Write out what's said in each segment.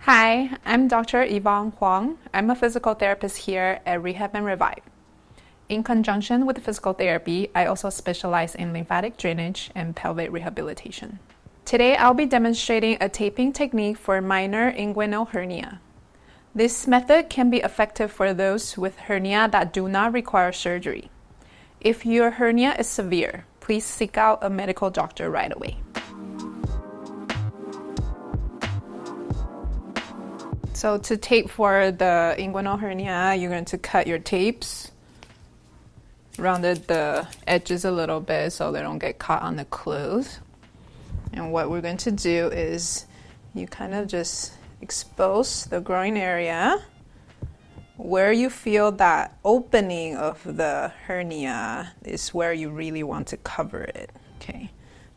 Hi, I'm Dr. Yvonne Huang. I'm a physical therapist here at Rehab and Revive. In conjunction with physical therapy, I also specialize in lymphatic drainage and pelvic rehabilitation. Today, I'll be demonstrating a taping technique for minor inguinal hernia. This method can be effective for those with hernia that do not require surgery. If your hernia is severe, please seek out a medical doctor right away. So to tape for the inguinal hernia, you're going to cut your tapes, rounded the edges a little bit so they don't get caught on the clothes. And what we're going to do is you kind of just expose the groin area where you feel that opening of the hernia is where you really want to cover it, okay?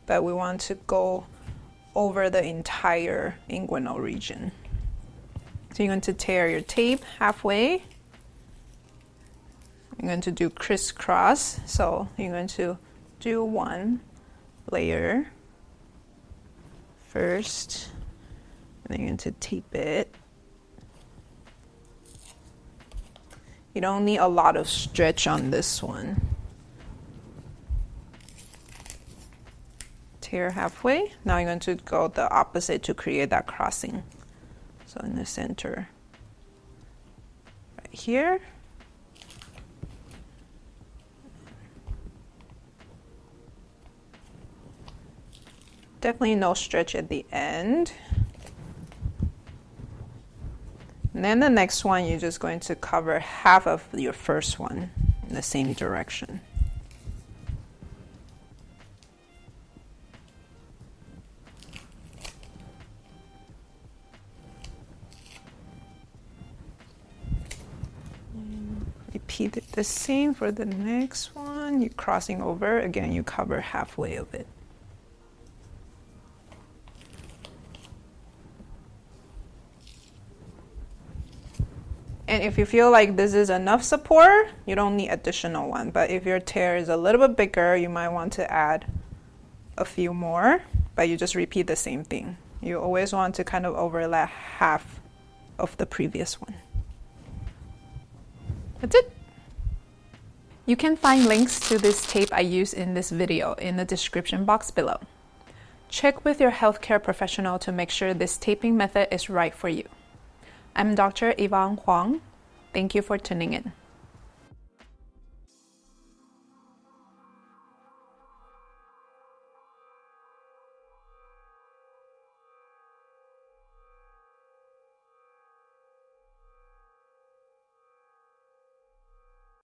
But we want to go over the entire inguinal region. So you're going to tear your tape halfway. You're going to do crisscross. So you're going to do one layer first, and then you're going to tape it. You don't need a lot of stretch on this one. Tear halfway. Now you're going to go the opposite to create that crossing. So in the center, right here. Definitely no stretch at the end. And then the next one, you're just going to cover half of your first one in the same direction. Repeat it the same for the next one. You're crossing over. Again, you cover halfway of it. And if you feel like this is enough support, you don't need additional one. But if your tear is a little bit bigger, you might want to add a few more, but you just repeat the same thing. You always want to kind of overlap half of the previous one. That's it. You can find links to this tape I used in this video in the description box below. Check with your healthcare professional to make sure this taping method is right for you. I'm Dr. Yvonne Huang. Thank you for tuning in.